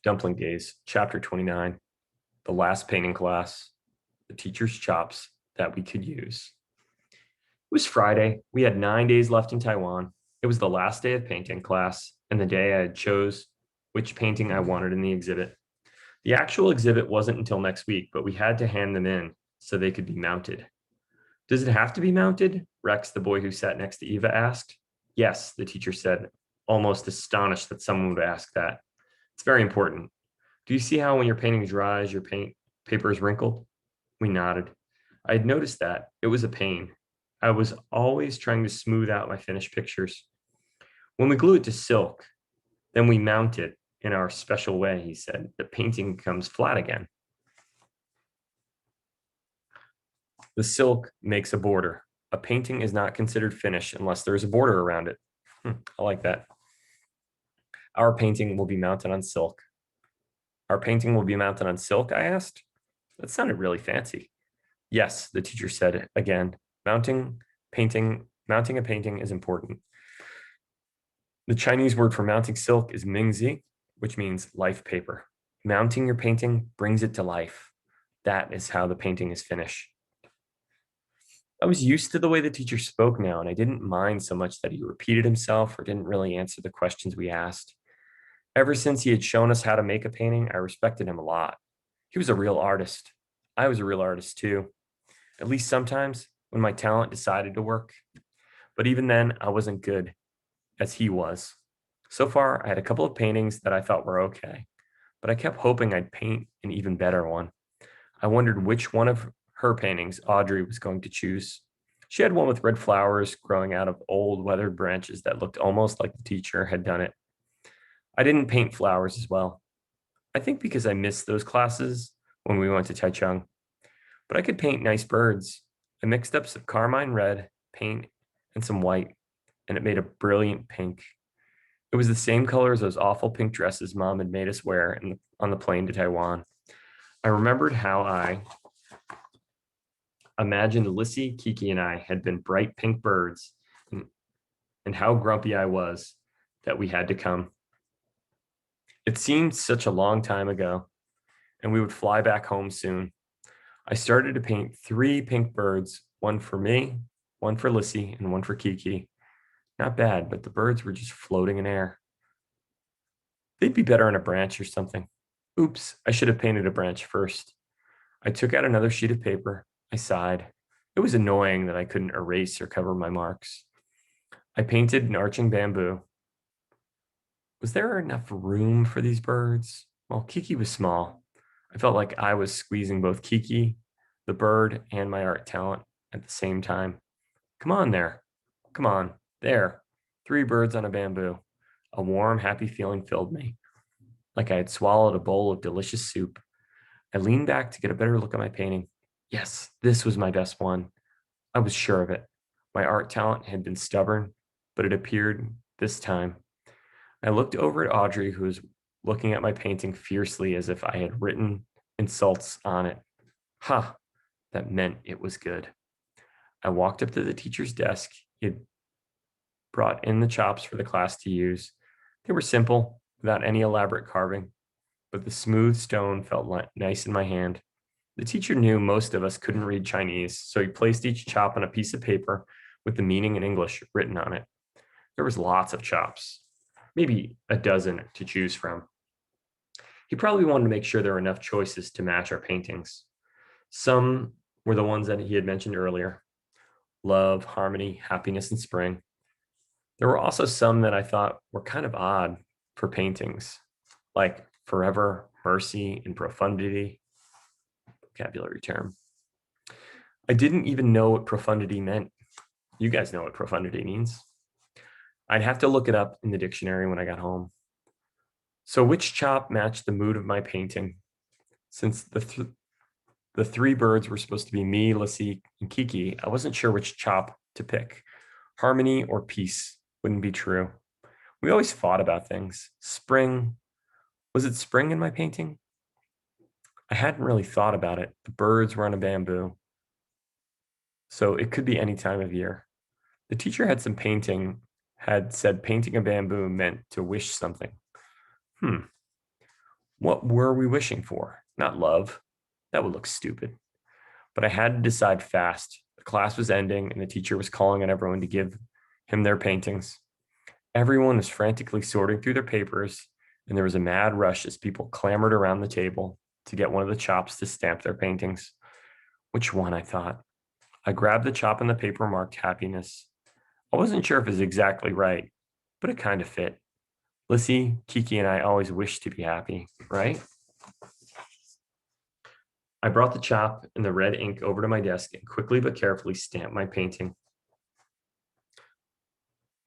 Dumpling Days, Chapter 29, the last painting class, the teacher's chops that we could use. It was Friday. We had 9 days left in Taiwan. It was the last day of painting class and the day I had chose which painting I wanted in the exhibit. The actual exhibit wasn't until next week, but we had to hand them in so they could be mounted. Does it have to be mounted? Rex, the boy who sat next to Eva, asked. Yes, the teacher said, almost astonished that someone would ask that. It's very important. Do you see how when your painting dries, your paint paper is wrinkled? We nodded. I had noticed that. It was a pain. I was always trying to smooth out my finished pictures. When we glue it to silk, then we mount it in our special way, he said. The painting comes flat again. The silk makes a border. A painting is not considered finished unless there is a border around it. I like that. Our painting will be mounted on silk. Our painting will be mounted on silk, I asked. That sounded really fancy. Yes, the teacher said again. Mounting a painting is important. The Chinese word for mounting silk is mingzi, which means life paper. Mounting your painting brings it to life. That is how the painting is finished. I was used to the way the teacher spoke now, and I didn't mind so much that he repeated himself or didn't really answer the questions we asked. Ever since he had shown us how to make a painting, I respected him a lot. He was a real artist. I was a real artist too, at least sometimes when my talent decided to work. But even then, I wasn't good as he was. So far, I had a couple of paintings that I thought were okay, but I kept hoping I'd paint an even better one. I wondered which one of her paintings Audrey was going to choose. She had one with red flowers growing out of old weathered branches that looked almost like the teacher had done it. I didn't paint flowers as well. I think because I missed those classes when we went to Taichung, but I could paint nice birds. I mixed up some carmine red paint and some white, and it made a brilliant pink. It was the same color as those awful pink dresses Mom had made us wear on the plane to Taiwan. I remembered how I imagined Lissy, Kiki, and I had been bright pink birds, and how grumpy I was that we had to come. It seemed such a long time ago, and we would fly back home soon. I started to paint 3 pink birds, one for me, one for Lissy, and one for Kiki. Not bad, but the birds were just floating in air. They'd be better on a branch or something. Oops, I should have painted a branch first. I took out another sheet of paper. I sighed. It was annoying that I couldn't erase or cover my marks. I painted an arching bamboo. Was there enough room for these birds? Well, Kiki was small. I felt like I was squeezing both Kiki, the bird, and my art talent at the same time. Come on there. Come on. There. 3 birds on a bamboo. A warm, happy feeling filled me, like I had swallowed a bowl of delicious soup. I leaned back to get a better look at my painting. Yes, this was my best one. I was sure of it. My art talent had been stubborn, but it appeared this time. I looked over at Audrey, who was looking at my painting fiercely as if I had written insults on it. Ha! That meant it was good. I walked up to the teacher's desk. He had brought in the chops for the class to use. They were simple, without any elaborate carving, but the smooth stone felt nice in my hand. The teacher knew most of us couldn't read Chinese, so he placed each chop on a piece of paper with the meaning in English written on it. There was lots of chops, maybe a dozen to choose from. He probably wanted to make sure there were enough choices to match our paintings. Some were the ones that he had mentioned earlier: love, harmony, happiness, and spring. There were also some that I thought were kind of odd for paintings, like forever, mercy, and profundity, vocabulary term. I didn't even know what profundity meant. You guys know what profundity means. I'd have to look it up in the dictionary when I got home. So which chop matched the mood of my painting? Since the 3 birds were supposed to be me, Lissy, and Kiki, I wasn't sure which chop to pick. Harmony or peace wouldn't be true. We always fought about things. Spring. Was it spring in my painting? I hadn't really thought about it. The birds were on a bamboo, so it could be any time of year. The teacher had said painting a bamboo meant to wish something. What were we wishing for? Not love. That would look stupid. But I had to decide fast. The class was ending and the teacher was calling on everyone to give him their paintings. Everyone was frantically sorting through their papers, and there was a mad rush as people clamored around the table to get one of the chops to stamp their paintings. Which one, I thought. I grabbed the chop and the paper marked happiness. I wasn't sure if it was exactly right, but it kind of fit. Lissy, Kiki, and I always wished to be happy, right? I brought the chop and the red ink over to my desk and quickly but carefully stamped my painting.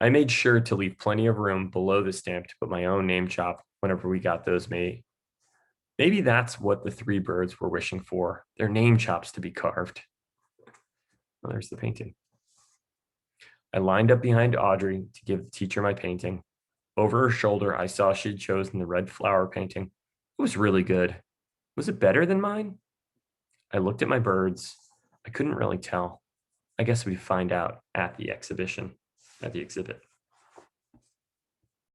I made sure to leave plenty of room below the stamp to put my own name chop whenever we got those made. Maybe that's what the three birds were wishing for, their name chops to be carved. Well, there's the painting. I lined up behind Audrey to give the teacher my painting. Over her shoulder, I saw she had chosen the red flower painting. It was really good. Was it better than mine? I looked at my birds. I couldn't really tell. I guess we'd find out at the exhibit.